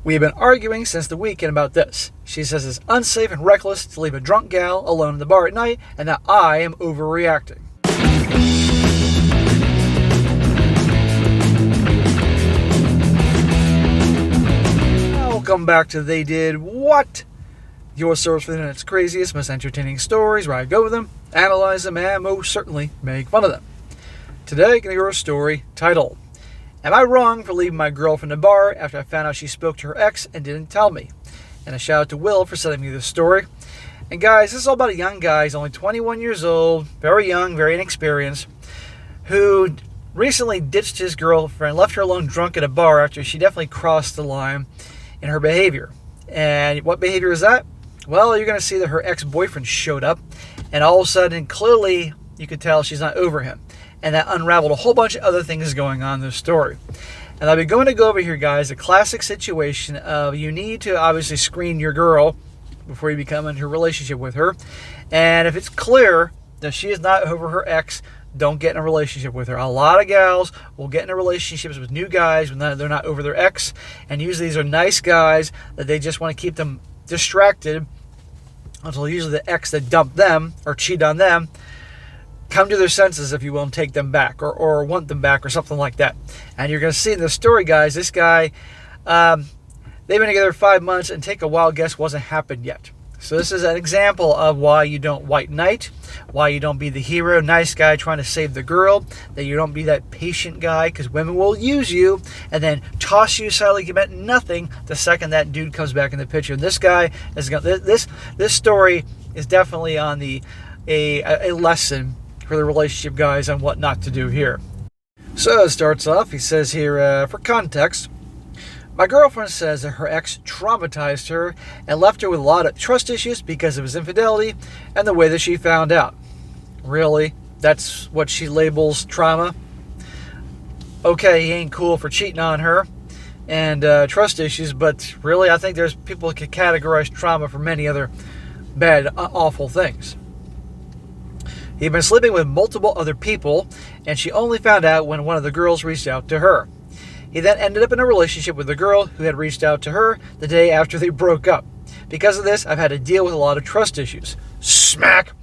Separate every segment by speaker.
Speaker 1: We have been arguing since the weekend about this. She says it's unsafe and reckless to leave a drunk gal alone in the bar at night and that I am overreacting. Welcome back to They Did What? Your source for the internet's craziest, most entertaining stories, where I go with them, analyze them, and most certainly make fun of them. Today, I'm going to hear a story titled, Am I Wrong for Leaving My Girl from the Bar After I Found Out She Spoke to Her Ex and Didn't Tell Me? And a shout out to Will for sending me this story. And guys, this is all about a young guy, he's only 21 years old, very young, very inexperienced, who recently ditched his girlfriend, left her alone drunk at a bar after she definitely crossed the line in her behavior. And what behavior is that? Well, you're going to see that her ex-boyfriend showed up, and all of a sudden, clearly, you could tell she's not over him. And that unraveled a whole bunch of other things going on in this story. And I'll be going to go over here, guys, a classic situation of you need to obviously screen your girl before you become into a relationship with her. And if it's clear that she is not over her ex, don't get in a relationship with her. A lot of gals will get into relationships with new guys when they're not over their ex. And usually these are nice guys that they just want to keep them distracted until usually the ex that dumped them or cheated on them come to their senses, if you will, and take them back or want them back or something like that. And you're going to see in the story, guys, this guy, they've been together 5 months, and take a wild guess wasn't happened yet. So this is an example of why you don't white knight, why you don't be the hero, nice guy trying to save the girl, that you don't be that patient guy, because women will use you and then toss you aside like you meant nothing the second that dude comes back in the picture. And this guy is going. This story is definitely on a lesson for the relationship guys on what not to do here. So it starts off. He says here, for context, my girlfriend says that her ex traumatized her and left her with a lot of trust issues because of his infidelity and the way that she found out. Really? That's what she labels trauma? Okay, he ain't cool for cheating on her and trust issues, but really I think there's people who can categorize trauma for many other bad, awful things. He'd been sleeping with multiple other people, and she only found out when one of the girls reached out to her. He then ended up in a relationship with a girl who had reached out to her the day after they broke up. Because of this, I've had to deal with a lot of trust issues. Smack!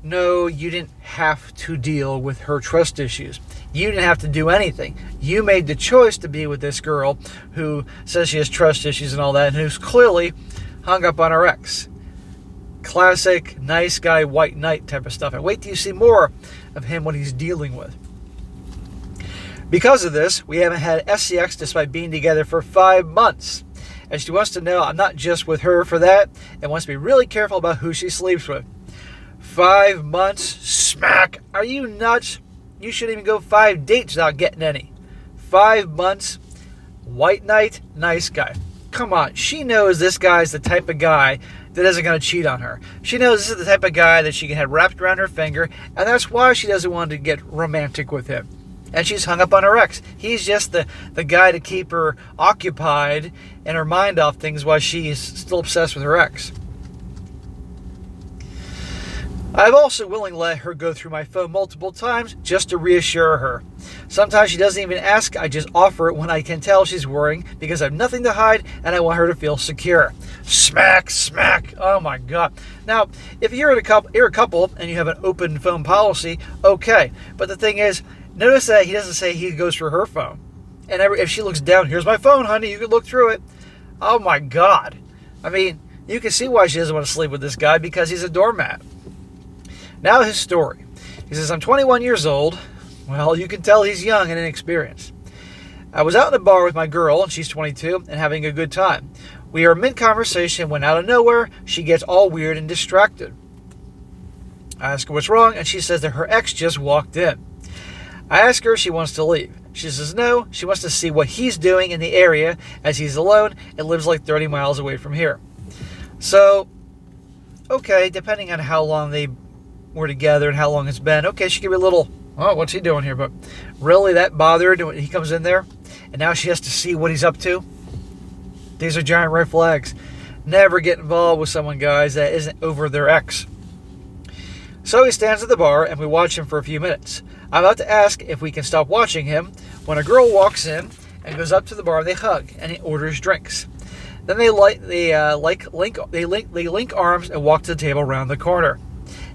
Speaker 1: No, you didn't have to deal with her trust issues. You didn't have to do anything. You made the choice to be with this girl who says she has trust issues and all that, and who's clearly hung up on her ex. Classic nice guy, white knight type of stuff. And wait till you see more of him, what he's dealing with. Because of this, we haven't had SCX despite being together for 5 months. And she wants to know I'm not just with her for that, and wants to be really careful about who she sleeps with. 5 months? Smack! Are you nuts? You shouldn't even go 5 dates without getting any. 5 months? White knight, nice guy. Come on, she knows this guy's the type of guy that isn't going to cheat on her. She knows this is the type of guy that she can have wrapped around her finger, and that's why she doesn't want to get romantic with him. And she's hung up on her ex. He's just the guy to keep her occupied and her mind off things while she's still obsessed with her ex. I've also willingly let her go through my phone multiple times just to reassure her. Sometimes she doesn't even ask, I just offer it when I can tell she's worrying because I have nothing to hide and I want her to feel secure. Smack, smack, oh my God. Now, if you're a couple and you have an open phone policy, okay. But the thing is, notice that he doesn't say he goes through her phone. And if she looks down, here's my phone, honey, you can look through it. Oh my God. I mean, you can see why she doesn't want to sleep with this guy because he's a doormat. Now his story. He says, I'm 21 years old. Well, you can tell he's young and inexperienced. I was out in a bar with my girl, and she's 22, and having a good time. We are mid-conversation when out of nowhere, she gets all weird and distracted. I ask her what's wrong, and she says that her ex just walked in. I ask her if she wants to leave. She says no, she wants to see what he's doing in the area as he's alone and lives like 30 miles away from here. So, okay, depending on how long they were together and how long it's been, okay, she could be a little, oh, what's he doing here? But really, that bothered when he comes in there, and now she has to see what he's up to. These are giant red flags. Never get involved with someone, guys, that isn't over their ex. So he stands at the bar, and we watch him for a few minutes. I'm about to ask if we can stop watching him when a girl walks in and goes up to the bar. They hug, and he orders drinks. Then they link arms and walk to the table around the corner.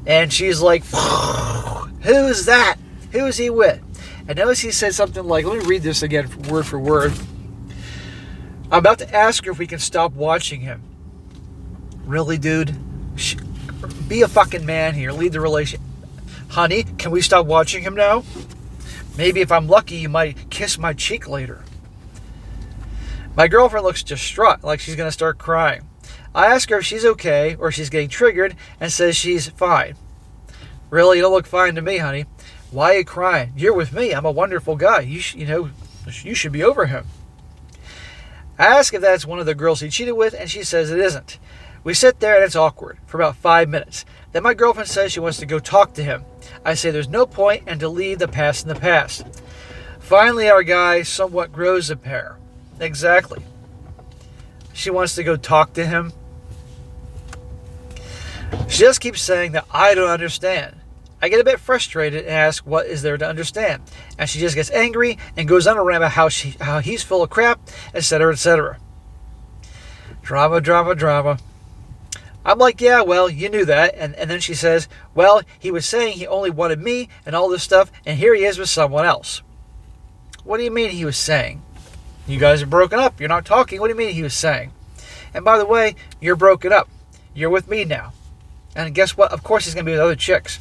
Speaker 1: And she's like, "Who's that? Who is he with?" And notice he said something like, let me read this again word for word. "I'm about to ask her if we can stop watching him." Really, dude? Be a fucking man here. Lead the relation. "Honey, can we stop watching him now? Maybe if I'm lucky, you might kiss my cheek later." My girlfriend looks distraught, like she's going to start crying. I ask her if she's okay or she's getting triggered and says she's fine. "Really, you don't look fine to me, honey. Why are you crying? You're with me. I'm a wonderful guy. You should be over him." I ask if that's one of the girls he cheated with, and she says it isn't. We sit there and it's awkward for about 5 minutes. Then my girlfriend says she wants to go talk to him. I say there's no point and to leave the past in the past. Finally, our guy somewhat grows a pair. Exactly. She wants to go talk to him. She just keeps saying that I don't understand. I get a bit frustrated and ask what is there to understand. And she just gets angry and goes on a rant about how he's full of crap, etc., etc. Drama, drama, drama. I'm like, yeah, well, you knew that. And then she says, well, he was saying he only wanted me and all this stuff, and here he is with someone else. What do you mean he was saying? You guys are broken up. You're not talking. What do you mean he was saying? And by the way, you're broken up. You're with me now. And guess what? Of course he's going to be with other chicks.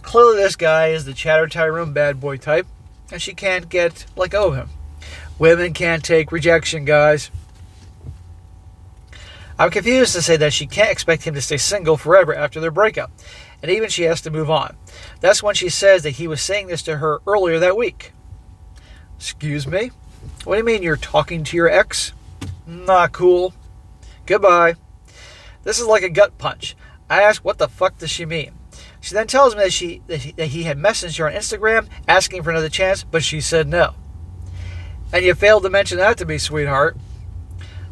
Speaker 1: Clearly this guy is the Chatter Tyrone bad boy type, and she can't let go of him. Women can't take rejection, guys. I'm confused to say that she can't expect him to stay single forever after their breakup, and even she has to move on. That's when she says that he was saying this to her earlier that week. Excuse me? What do you mean you're talking to your ex? Not cool. Goodbye. This is like a gut punch. I ask what the fuck does she mean? She then tells me that he had messaged her on Instagram asking for another chance, but she said no. And you failed to mention that to me, sweetheart.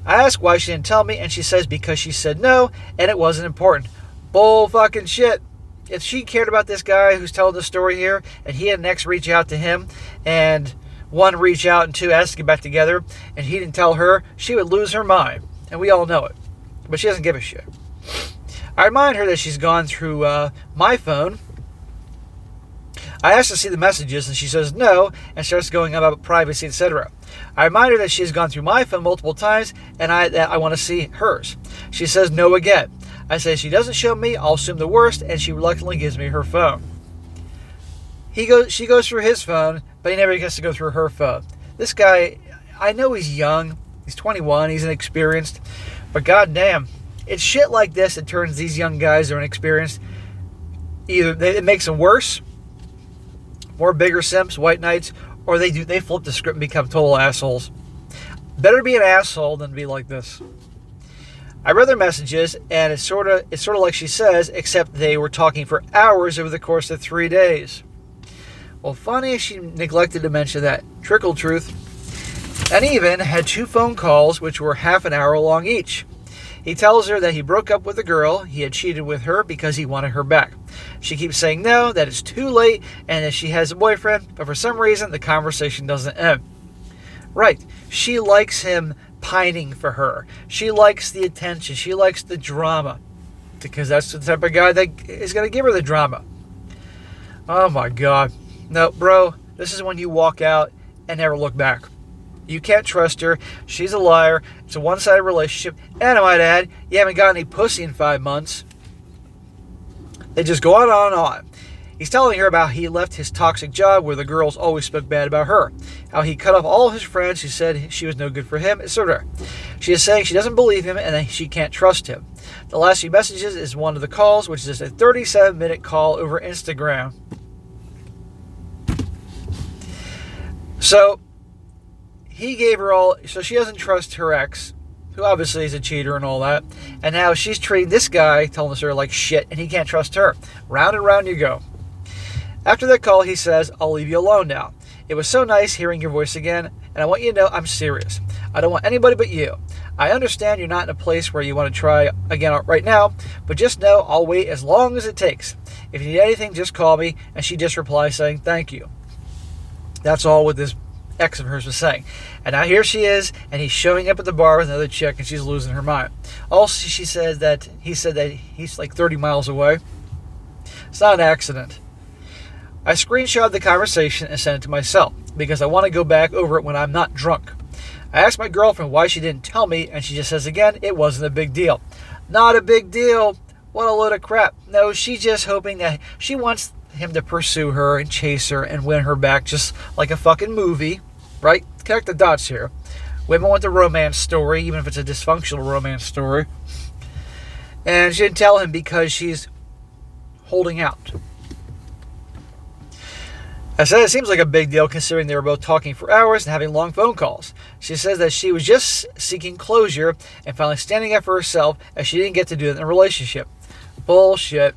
Speaker 1: I ask why she didn't tell me, and she says because she said no, and it wasn't important. Bull fucking shit. If she cared about this guy who's telling the story here, and he had an ex reach out to him, and one reach out and two ask to get back together, and he didn't tell her, she would lose her mind. And we all know it. But she doesn't give a shit. I remind her that she's gone through my phone. I ask to see the messages, and she says no, and starts going on about privacy, etc. I remind her that she has gone through my phone multiple times, and that I want to see hers. She says no again. I say if she doesn't show me, I'll assume the worst, and she reluctantly gives me her phone. She goes through his phone, but he never gets to go through her phone. This guy, I know he's young. He's 21. He's inexperienced. But goddamn, it's shit like this that turns these young guys that are inexperienced. Either it makes them worse, more bigger simps, white knights, or they flip the script and become total assholes. Better be an asshole than be like this. I read their messages, and it's sort of like she says, except they were talking for hours over the course of 3 days. Well, funny she neglected to mention that. Trickle truth. And even had 2 phone calls, which were half an hour long each. He tells her that he broke up with a girl, he had cheated with her because he wanted her back. She keeps saying no, that it's too late, and that she has a boyfriend, but for some reason the conversation doesn't end. Right, she likes him pining for her. She likes the attention, she likes the drama, because that's the type of guy that is going to give her the drama. Oh my God. No, bro, this is when you walk out and never look back. You can't trust her. She's a liar. It's a one-sided relationship. And I might add, you haven't got any pussy in 5 months. They just go on and on. He's telling her about how he left his toxic job where the girls always spoke bad about her. How he cut off all his friends who said she was no good for him, etc. She is saying she doesn't believe him and that she can't trust him. The last few messages is one of the calls, which is a 37-minute call over Instagram. So he gave her all, so she doesn't trust her ex, who obviously is a cheater and all that. And now she's treating this guy, telling her like shit, and he can't trust her. Round and round you go. After that call, he says, I'll leave you alone now. It was so nice hearing your voice again, and I want you to know I'm serious. I don't want anybody but you. I understand you're not in a place where you want to try again right now, but just know I'll wait as long as it takes. If you need anything, just call me. And she just replies saying, thank you. That's all with this ex of hers was saying. And now here she is, and he's showing up at the bar with another chick, and she's losing her mind. Also, he said that he's like 30 miles away. It's not an accident. I screenshot the conversation and sent it to myself because I want to go back over it when I'm not drunk. I asked my girlfriend why she didn't tell me, and she just says again, it wasn't a big deal. Not a big deal. What a load of crap. No, she's just hoping that she wants him to pursue her and chase her and win her back, just like a fucking movie, right? Connect the dots here. Women want the romance story, even if it's a dysfunctional romance story. And she didn't tell him because she's holding out. I said it seems like a big deal considering they were both talking for hours and having long phone calls. She says that she was just seeking closure and finally standing up for herself as she didn't get to do it in a relationship. Bullshit.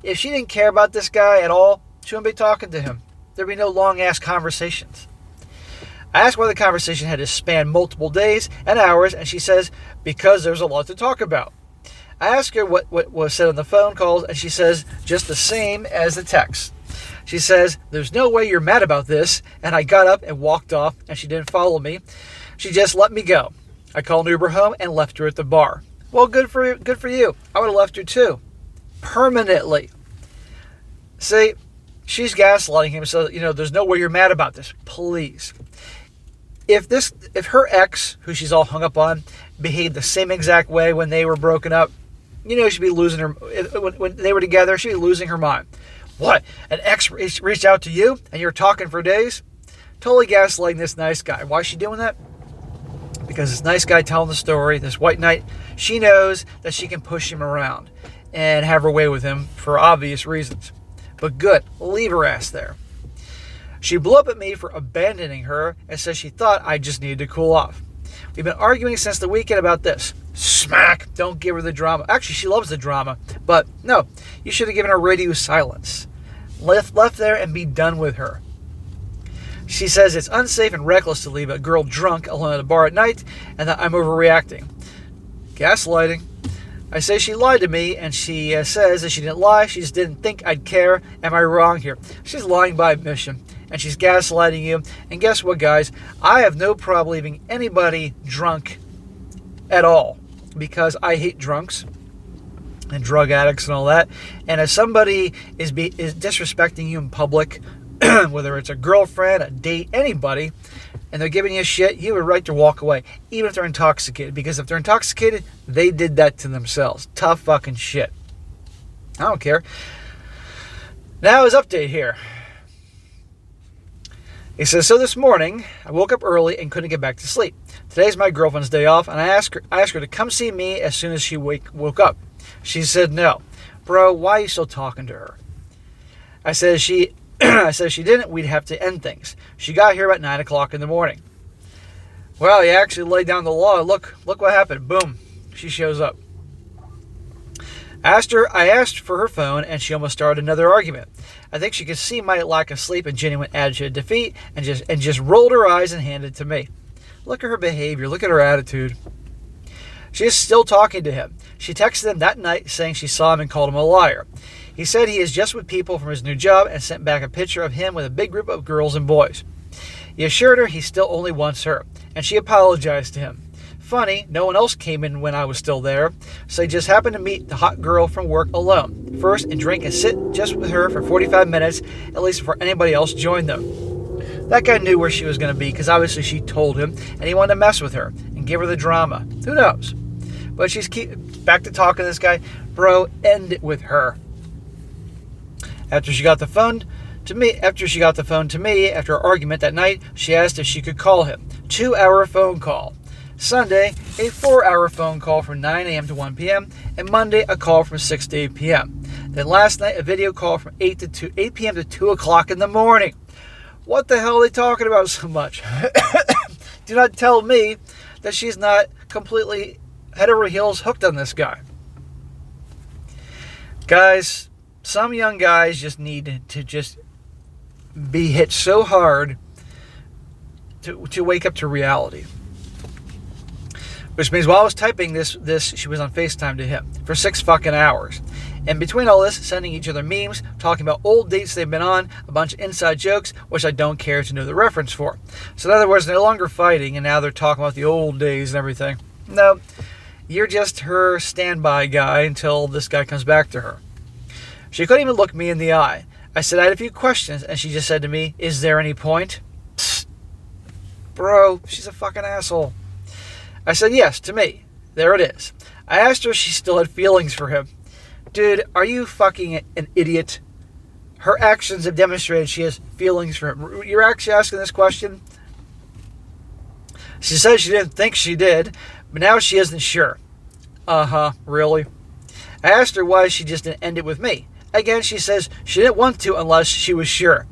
Speaker 1: If she didn't care about this guy at all, she wouldn't be talking to him. There'd be no long-ass conversations. I asked why the conversation had to span multiple days and hours, and she says, because there's a lot to talk about. I asked her what was said on the phone calls, and she says, just the same as the text. She says, there's no way you're mad about this, and I got up and walked off, and she didn't follow me. She just let me go. I called an Uber home and left her at the bar. Well, good for you. I would have left her too. Permanently. See, she's gaslighting him, so, there's no way you're mad about this. Please. If her ex, who she's all hung up on, behaved the same exact way when they were broken up, she'd be losing her, when they were together, she'd be losing her mind. What? An ex reached out to you and you're talking for days? Totally gaslighting this nice guy. Why is she doing that? Because this nice guy telling the story, this white knight, she knows that she can push him around and have her way with him for obvious reasons. But good, leave her ass there. She blew up at me for abandoning her and says she thought I just needed to cool off. We've been arguing since the weekend about this. Smack! Don't give her the drama. Actually, she loves the drama. But no, you should have given her radio silence. Left there and be done with her. She says it's unsafe and reckless to leave a girl drunk alone at a bar at night and that I'm overreacting. Gaslighting. I say she lied to me, and she says that she didn't lie, she just didn't think I'd care. Am I wrong here? She's lying by admission, and she's gaslighting you. And guess what, guys? I have no problem leaving anybody drunk at all, because I hate drunks and drug addicts and all that. And if somebody is disrespecting you in public, whether it's a girlfriend, a date, anybody, and they're giving you shit, you have a right to walk away, even if they're intoxicated. Because if they're intoxicated, they did that to themselves. Tough fucking shit. I don't care. Now his update here. He says, so this morning, I woke up early and couldn't get back to sleep. Today's my girlfriend's day off, and I asked her to come see me as soon as she woke up. She said no. Bro, why are you still talking to her? I said she didn't, we'd have to end things. She got here about 9 o'clock in the morning. Well, you actually laid down the law. Look what happened. Boom. She shows up. I asked for her phone, and she almost started another argument. I think she could see my lack of sleep and genuine attitude of defeat, and just rolled her eyes and handed it to me. Look at her behavior. Look at her attitude. She is still talking to him. She texted him that night saying she saw him and called him a liar. He said he is just with people from his new job and sent back a picture of him with a big group of girls and boys. He assured her he still only wants her, and she apologized to him. Funny, no one else came in when I was still there, so he just happened to meet the hot girl from work alone, first and drink and sit just with her for 45 minutes, at least before anybody else joined them. That guy knew where she was going to be because obviously she told him, and he wanted to mess with her and give her the drama. Who knows? But she's back to talking to this guy. Bro, end it with her. After she got the phone to me, after our argument that night, she asked if she could call him. 2-hour phone call. Sunday, a 4-hour phone call from 9 a.m. to 1 p.m. And Monday, a call from 6 to 8 p.m. Then last night, a video call from 8 p.m. to 2 o'clock in the morning. What the hell are they talking about so much? Do not tell me that she's not completely head over heels hooked on this guy. Guys, some young guys just need to just be hit so hard to wake up to reality. Which means while I was typing this, she was on FaceTime to him for 6 fucking hours. And between all this, sending each other memes, talking about old dates they've been on, a bunch of inside jokes, which I don't care to know the reference for. So in other words, no longer fighting, and now they're talking about the old days and everything. No, you're just her standby guy until this guy comes back to her. She couldn't even look me in the eye. I said I had a few questions, and she just said to me, "Is there any point?" Psst. Bro, she's a fucking asshole. I said yes, to me. There it is. I asked her if she still had feelings for him. Dude, are you fucking an idiot? Her actions have demonstrated she has feelings for him. You're actually asking this question? She said she didn't think she did, but now she isn't sure. Really? I asked her why she just didn't end it with me. Again, she says she didn't want to unless she was sure.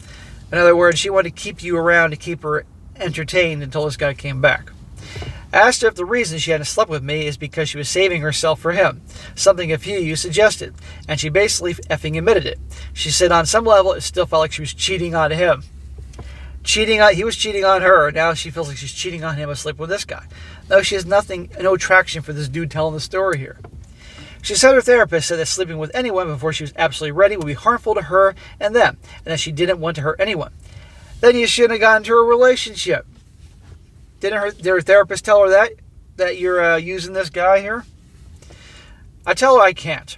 Speaker 1: In other words, she wanted to keep you around to keep her entertained until this guy came back. I asked her if the reason she hadn't slept with me is because she was saving herself for him, something a few of you suggested, and she basically effing admitted it. She said on some level it still felt like she was cheating on him. He was cheating on her, now she feels like she's cheating on him asleep with this guy. No, she has no attraction for this dude telling the story here. She said her therapist said that sleeping with anyone before she was absolutely ready would be harmful to her and them, and that she didn't want to hurt anyone. Then you shouldn't have gotten into a relationship. Did her therapist tell her that you're using this guy here? I tell her I can't.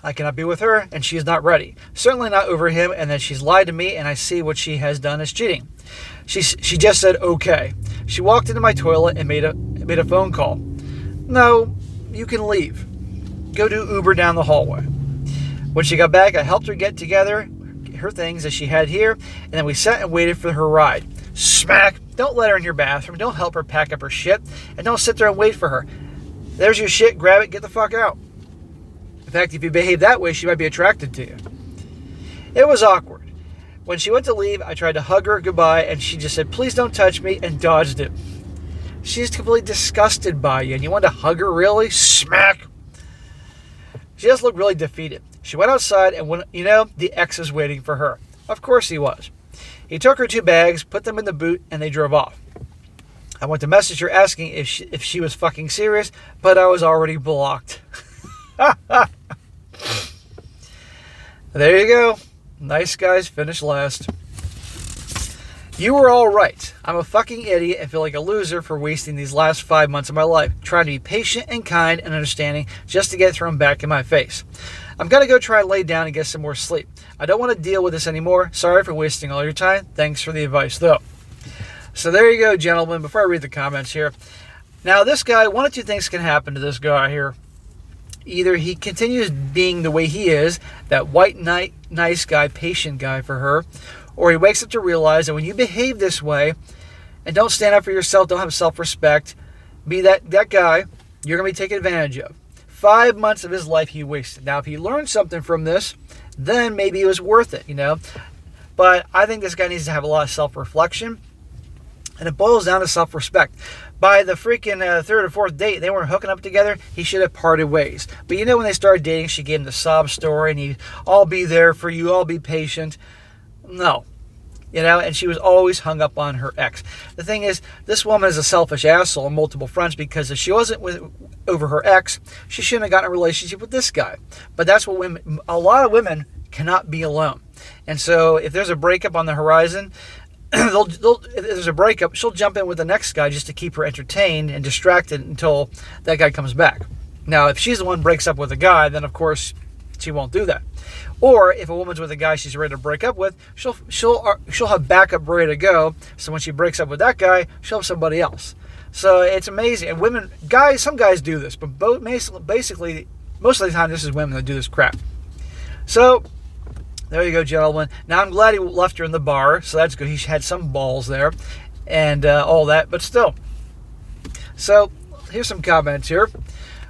Speaker 1: I cannot be with her, and she is not ready. Certainly not over him, and that she's lied to me, and I see what she has done as cheating. She just said okay. She walked into my toilet and made a phone call. No, you can leave. Go do Uber down the hallway. When she got back, I helped her get together her things that she had here, and then we sat and waited for her ride. Smack! Don't let her in your bathroom. Don't help her pack up her shit. And don't sit there and wait for her. There's your shit. Grab it. Get the fuck out. In fact, if you behave that way, she might be attracted to you. It was awkward. When she went to leave, I tried to hug her goodbye, and she just said, "Please don't touch me," and dodged it. She's completely disgusted by you, and you want to hug her, really? Smack! She just looked really defeated. She went outside, and the ex was waiting for her. Of course he was. He took her 2 bags, put them in the boot, and they drove off. I went to message her asking if she was fucking serious, but I was already blocked. There you go. Nice guys finish last. You were all right. I'm a fucking idiot and feel like a loser for wasting these last 5 months of my life trying to be patient and kind and understanding just to get thrown back in my face. I'm going to go try and lay down and get some more sleep. I don't want to deal with this anymore. Sorry for wasting all your time. Thanks for the advice, though. So there you go, gentlemen. Before I read the comments here. Now, this guy, one of 2 things can happen to this guy here. Either he continues being the way he is, that white knight, nice guy, patient guy for her, or he wakes up to realize that when you behave this way and don't stand up for yourself, don't have self-respect, be that guy, you're going to be taken advantage of. 5 months of his life he wasted. Now, if he learned something from this, then maybe it was worth it, But I think this guy needs to have a lot of self-reflection, and it boils down to self-respect. By the freaking 3rd or 4th date, they weren't hooking up together. He should have parted ways. But when they started dating, she gave him the sob story, and I'll be there for you, I'll be patient. No. And she was always hung up on her ex. The thing is, this woman is a selfish asshole on multiple fronts, because if she wasn't over her ex, she shouldn't have gotten a relationship with this guy. But that's what a lot of women cannot be alone. And so if there's a breakup on the horizon, if there's a breakup, she'll jump in with the next guy just to keep her entertained and distracted until that guy comes back. Now, if she's the one who breaks up with a guy, then of course she won't do that. Or if a woman's with a guy she's ready to break up with, she'll have backup ready to go. So when she breaks up with that guy, she'll have somebody else. So it's amazing. And some guys do this, but basically most of the time this is women that do this crap. So there you go, gentlemen. Now I'm glad he left her in the bar, so that's good. He had some balls there and all that, but still. So here's some comments here.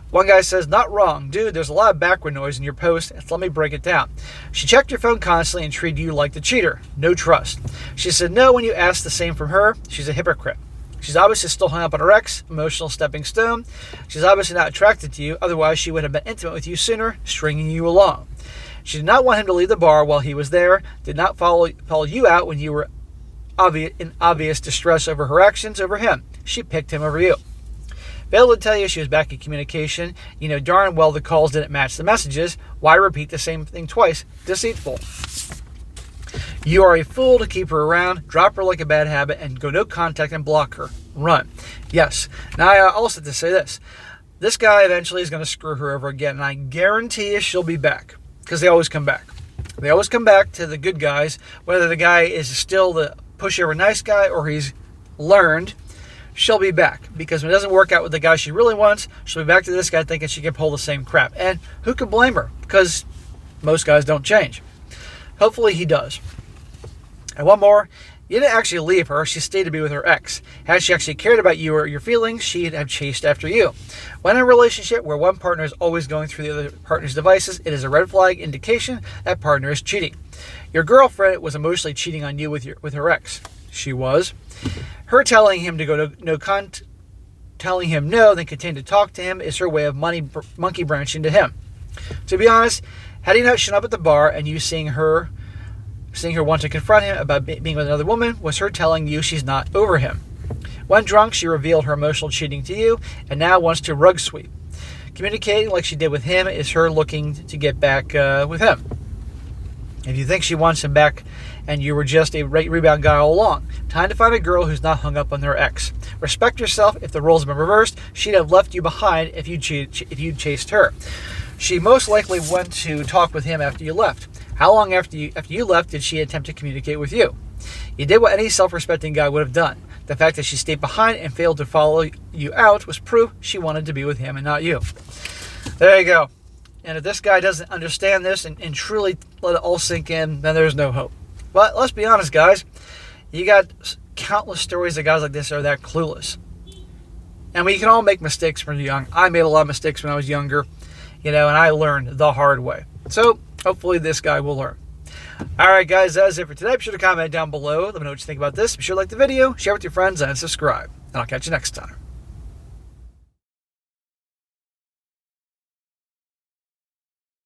Speaker 1: One guy says, "Not wrong. Dude, there's a lot of background noise in your post. Let me break it down. She checked your phone constantly and treated you like the cheater. No trust. She said no when you asked the same from her. She's a hypocrite. She's obviously still hung up on her ex, emotional stepping stone. She's obviously not attracted to you. Otherwise, she would have been intimate with you sooner, stringing you along. She did not want him to leave the bar while he was there, did not follow you out when you were in obvious distress over her actions over him. She picked him over you. Failed to tell you she was back in communication. You know darn well the calls didn't match the messages. Why repeat the same thing twice? Deceitful. You are a fool to keep her around. Drop her like a bad habit and go no contact and block her. Run. Yes. Now I also have to say this. This guy eventually is going to screw her over again, and I guarantee you she'll be back. Because they always come back. They always come back to the good guys, whether the guy is still the pushover nice guy or he's learned. She'll be back, because when it doesn't work out with the guy she really wants, she'll be back to this guy thinking she can pull the same crap. And who could blame her? Because most guys don't change. Hopefully he does. And one more, you didn't actually leave her. She stayed to be with her ex. Had she actually cared about you or your feelings, she'd have chased after you. When in a relationship where one partner is always going through the other partner's devices, it is a red flag indication that partner is cheating. Your girlfriend was emotionally cheating on you with her ex. She was. Her telling him to go telling him no, then continue to talk to him is her way of monkey branching to him. To be honest, had he not shown up at the bar and you seeing her want to confront him about being with another woman was her telling you she's not over him. When drunk, she revealed her emotional cheating to you and now wants to rug sweep. Communicating like she did with him is her looking to get back with him. If you think she wants him back and you were just a rebound guy all along, time to find a girl who's not hung up on their ex. Respect yourself. If the roles had been reversed, she'd have left you behind if you chased her. She most likely went to talk with him after you left. How long after you left did she attempt to communicate with you? You did what any self-respecting guy would have done. The fact that she stayed behind and failed to follow you out was proof she wanted to be with him and not you. There you go. And if this guy doesn't understand this and truly let it all sink in, then there's no hope. But let's be honest, guys. You got countless stories of guys like this are that clueless. And we can all make mistakes when you're young. I made a lot of mistakes when I was younger, and I learned the hard way. So hopefully this guy will learn. All right, guys, that's it for today. Be sure to comment down below. Let me know what you think about this. Be sure to like the video, share with your friends, and subscribe. And I'll catch you next time.